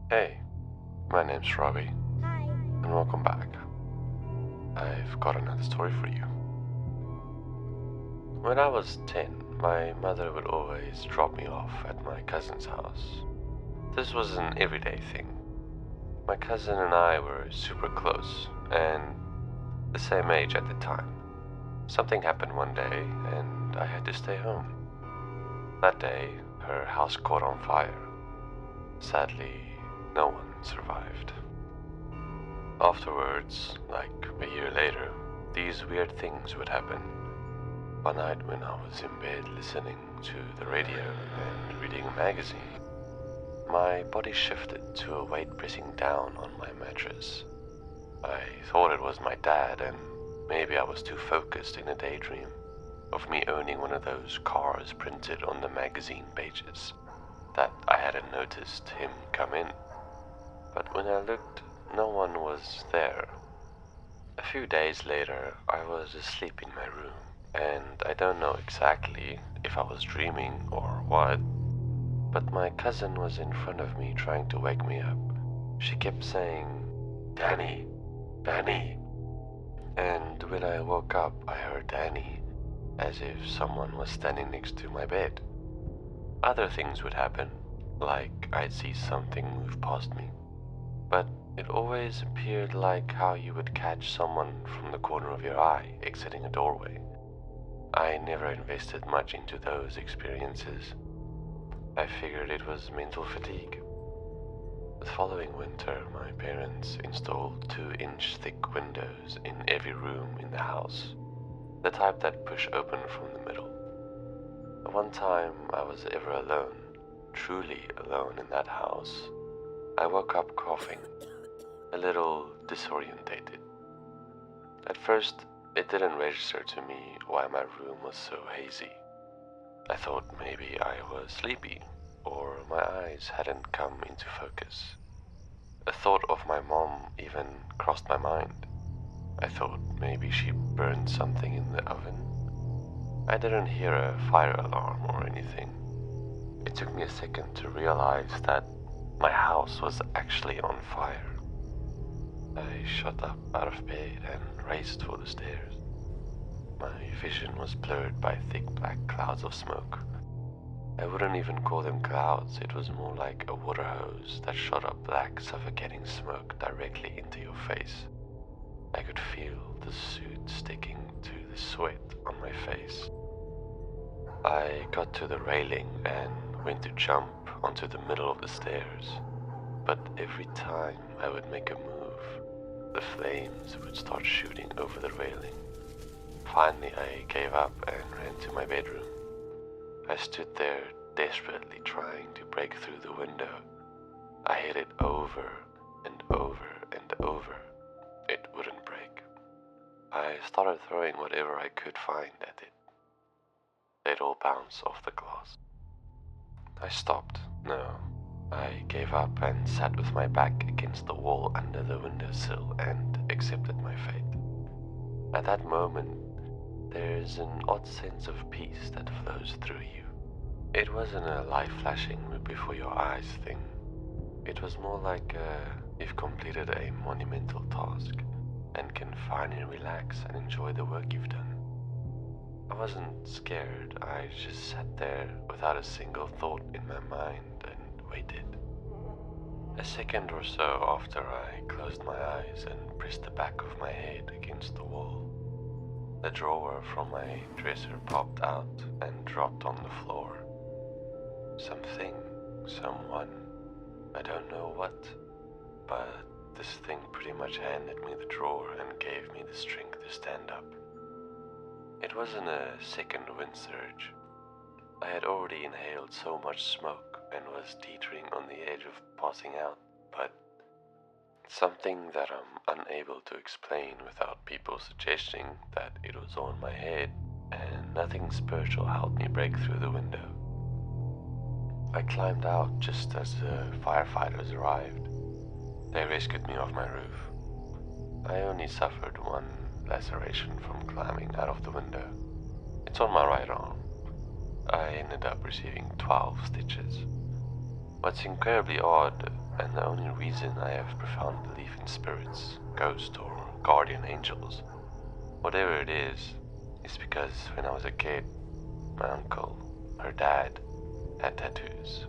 Hey, my name's Robbie, Hi. and welcome back. I've got another story for you. When I was 10, my mother would always drop me off at my cousin's house. This was an everyday thing. My cousin and I were super close, and the same age at the time. Something happened one day, and I had to stay home. That day, her house caught on fire. Sadly, no one survived. Afterwards, like a year later, these weird things would happen. One night when I was in bed listening to the radio and reading a magazine, my body shifted to a weight pressing down on my mattress. I thought it was my dad, and maybe I was too focused in a daydream of me owning one of those cars printed on the magazine pages that I hadn't noticed him come in. But when I looked, no one was there. A few days later, I was asleep in my room, and I don't know exactly if I was dreaming or what, but my cousin was in front of me trying to wake me up. She kept saying, "Danny, Danny." And when I woke up, I heard Danny, as if someone was standing next to my bed. Other things would happen, like I'd see something move past me, but it always appeared like how you would catch someone from the corner of your eye exiting a doorway. I never invested much into those experiences. I figured it was mental fatigue. The following winter, my parents installed 2-inch thick windows in every room in the house, the type that push open from the middle. The one time I was ever alone, truly alone in that house, I woke up coughing, a little disorientated. At first, it didn't register to me why my room was so hazy. I thought maybe I was sleepy, or my eyes hadn't come into focus. A thought of my mom even crossed my mind. I thought maybe she burned something in the oven. I didn't hear a fire alarm or anything. It took me a second to realize that my house was actually on fire. I shot up out of bed and raced for the stairs. My vision was blurred by thick black clouds of smoke. I wouldn't even call them clouds, it was more like a water hose that shot up black, suffocating smoke directly into your face. I could feel the soot sticking to the sweat on my face. I got to the railing and went to jump onto the middle of the stairs, but every time I would make a move, the flames would start shooting over the railing. Finally, I gave up and ran to my bedroom. I stood there desperately trying to break through the window. I hit it over and over and over. It wouldn't break. I started throwing whatever I could find at it. They'd all bounce off the glass. I stopped. No. I gave up and sat with my back against the wall under the windowsill and accepted my fate. At that moment, there's an odd sense of peace that flows through you. It wasn't a life flashing before your eyes thing. It was more like you've completed a monumental task and can finally relax and enjoy the work you've done. I wasn't scared, I just sat there without a single thought in my mind and waited. A second or so after I closed my eyes and pressed the back of my head against the wall, the drawer from my dresser popped out and dropped on the floor. Something, someone, I don't know what, but this thing pretty much handed me the drawer and gave me the strength to stand up. It wasn't a second wind surge. I had already inhaled so much smoke and was teetering on the edge of passing out, but something that I'm unable to explain without people suggesting that it was on my head, and nothing spiritual helped me break through the window. I climbed out just as the firefighters arrived. They rescued me off my roof. I only suffered one laceration from climbing out of the window. It's on my right arm. I ended up receiving 12 stitches. What's incredibly odd, and the only reason I have profound belief in spirits, ghosts, or guardian angels, whatever it is because when I was a kid, my uncle, her dad, had tattoos.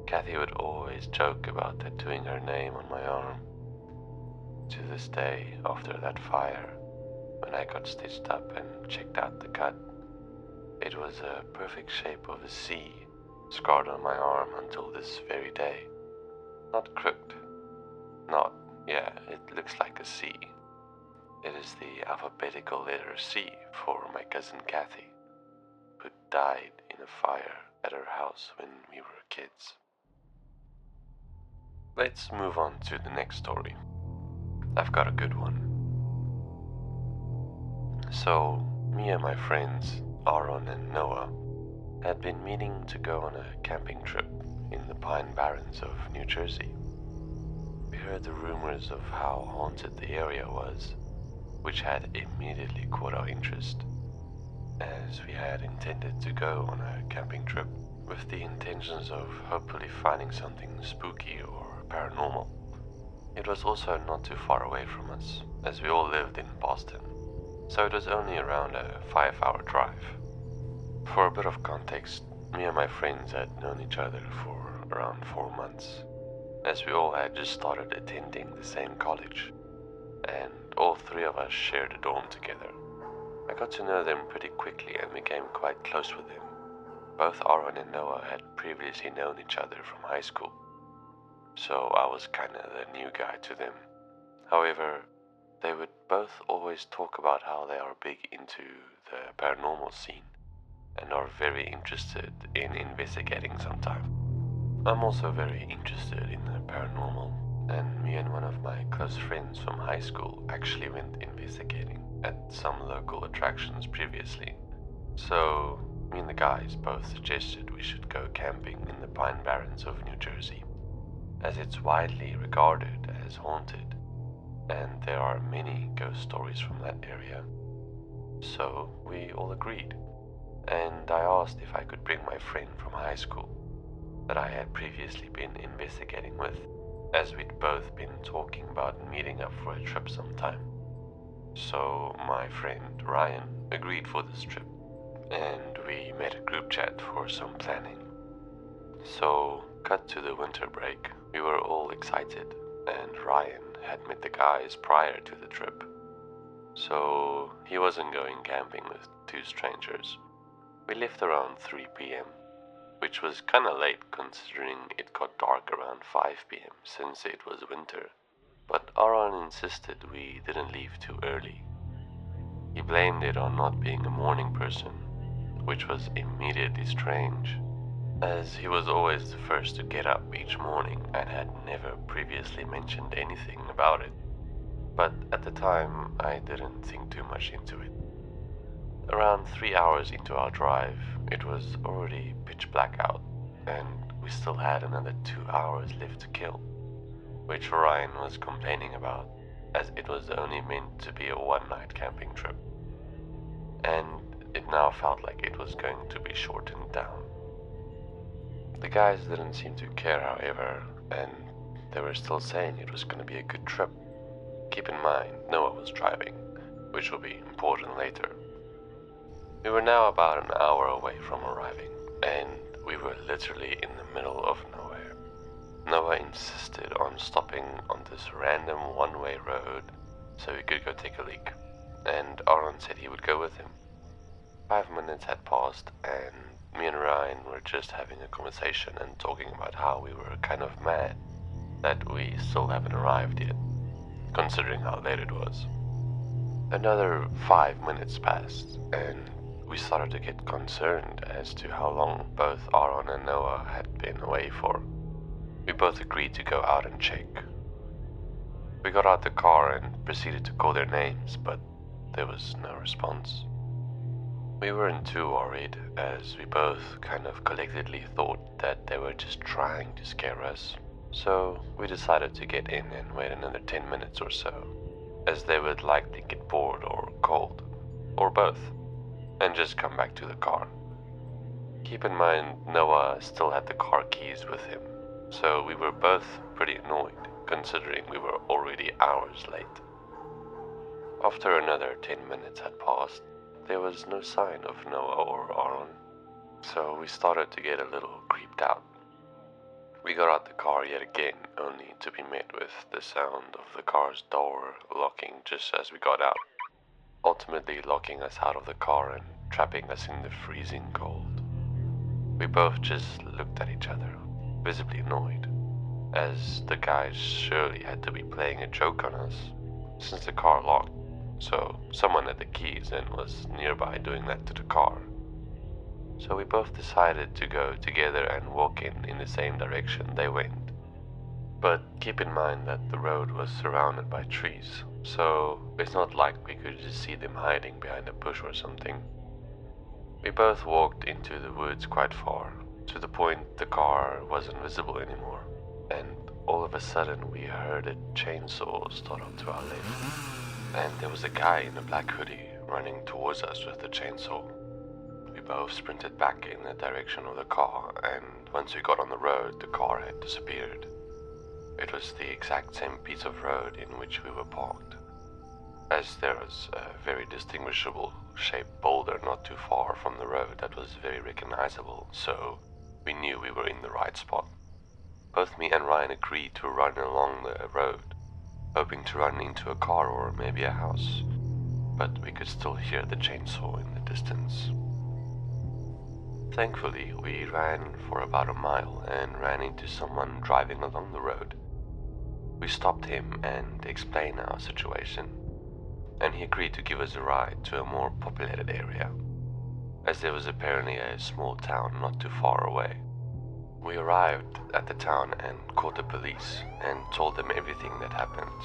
Kathy would always joke about tattooing her name on my arm. To this day, after that fire, when I got stitched up and checked out the cut, it was a perfect shape of a C scarred on my arm until this very day. Not crooked. Not, yeah, it looks like a C. It is the alphabetical letter C for my cousin Kathy, who died in a fire at her house when we were kids. Let's move on to the next story. I've got a good one. So, me and my friends, Aaron and Noah, had been meaning to go on a camping trip in the Pine Barrens of New Jersey. We heard the rumors of how haunted the area was, which had immediately caught our interest, as we had intended to go on a camping trip with the intentions of hopefully finding something spooky or paranormal. It was also not too far away from us, as we all lived in Boston, so it was only around a 5-hour drive. For a bit of context, me and my friends had known each other for around 4 months, as we all had just started attending the same college, and all three of us shared a dorm together. I got to know them pretty quickly and became quite close with them. Both Aaron and Noah had previously known each other from high school, so I was kinda the new guy to them. However, they would both always talk about how they are big into the paranormal scene and are very interested in investigating sometime. I'm also very interested in the paranormal, and me and one of my close friends from high school actually went investigating at some local attractions previously. So, me and the guys both suggested we should go camping in the Pine Barrens of New Jersey, as it's widely regarded as haunted, and there are many ghost stories from that area. So, we all agreed, and I asked if I could bring my friend from high school that I had previously been investigating with, as we'd both been talking about meeting up for a trip sometime. So my friend Ryan agreed for this trip, and we made a group chat for some planning. So, cut to the winter break, we were all excited, and Ryan had met the guys prior to the trip. So, he wasn't going camping with two strangers. We left around 3 p.m., which was kinda late considering it got dark around 5 p.m. since it was winter, but Aaron insisted we didn't leave too early. He blamed it on not being a morning person, which was immediately strange, as he was always the first to get up each morning and had never previously mentioned anything about it. But at the time, I didn't think too much into it. Around 3 hours into our drive, it was already pitch black out, and we still had another 2 hours left to kill, which Ryan was complaining about, as it was only meant to be a one-night camping trip. And it now felt like it was going to be shortened down. The guys didn't seem to care, however, and they were still saying it was going to be a good trip. Keep in mind, Noah was driving, which will be important later. We were now about an hour away from arriving, and we were literally in the middle of nowhere. Noah insisted on stopping on this random one-way road so we could go take a leak, and Aaron said he would go with him. 5 minutes had passed, and me and Ryan were just having a conversation and talking about how we were kind of mad that we still haven't arrived yet, considering how late it was. Another 5 minutes passed, and we started to get concerned as to how long both Aaron and Noah had been away for. We both agreed to go out and check. We got out the car and proceeded to call their names, but there was no response. We weren't too worried, as we both kind of collectively thought that they were just trying to scare us. So we decided to get in and wait another 10 minutes or so, as they would likely get bored or cold, or both, and just come back to the car. Keep in mind, Noah still had the car keys with him, so we were both pretty annoyed, considering we were already hours late. After another 10 minutes had passed, there was no sign of Noah or Aaron, so we started to get a little creeped out. We got out the car yet again, only to be met with the sound of the car's door locking just as we got out, ultimately locking us out of the car and trapping us in the freezing cold. We both just looked at each other, visibly annoyed, as the guys surely had to be playing a joke on us, since the car locked, so someone had the keys and was nearby doing that to the car. So we both decided to go together and walk in the same direction they went. But keep in mind that the road was surrounded by trees, so it's not like we could just see them hiding behind a bush or something. We both walked into the woods quite far, to the point the car wasn't visible anymore, and all of a sudden we heard a chainsaw start up to our left, and there was a guy in a black hoodie running towards us with the chainsaw. We both sprinted back in the direction of the car, and once we got on the road, the car had disappeared. It was the exact same piece of road in which we were parked, as there was a very distinguishable shaped boulder not too far from the road that was very recognizable, so we knew we were in the right spot. Both me and Ryan agreed to run along the road, hoping to run into a car or maybe a house, but we could still hear the chainsaw in the distance. Thankfully, we ran for about a mile and ran into someone driving along the road. We stopped him and explained our situation, and he agreed to give us a ride to a more populated area, as there was apparently a small town not too far away. We arrived at the town and called the police and told them everything that happened.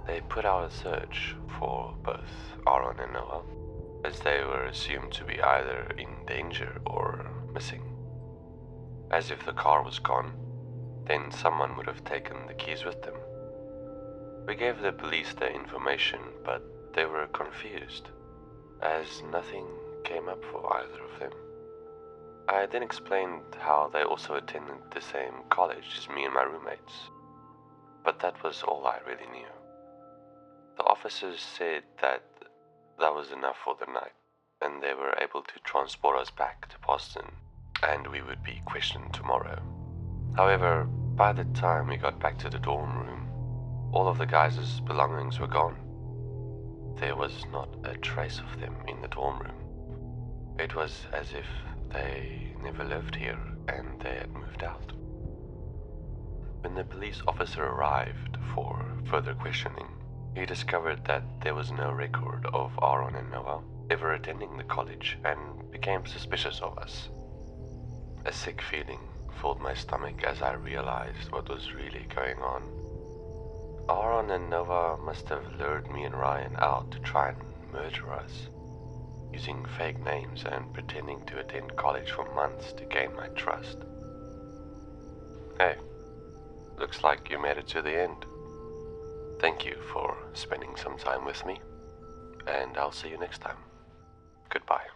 They put out a search for both Aaron and Noah, as they were assumed to be either in danger or missing. As if the car was gone, then someone would have taken the keys with them. We gave the police the information, but they were confused, as nothing came up for either of them. I then explained how they also attended the same college as me and my roommates, but that was all I really knew. The officers said that was enough for the night, and they were able to transport us back to Boston, and we would be questioned tomorrow. However, by the time we got back to the dorm room, all of the guys' belongings were gone. There was not a trace of them in the dorm room. It was as if they never lived here and they had moved out. When the police officer arrived for further questioning, he discovered that there was no record of Aaron and Noah ever attending the college and became suspicious of us. A sick feeling filled my stomach as I realized what was really going on. Aaron and Noah must have lured me and Ryan out to try and murder us, using fake names and pretending to attend college for months to gain my trust. Hey, looks like you made it to the end. Thank you for spending some time with me, and I'll see you next time. Goodbye.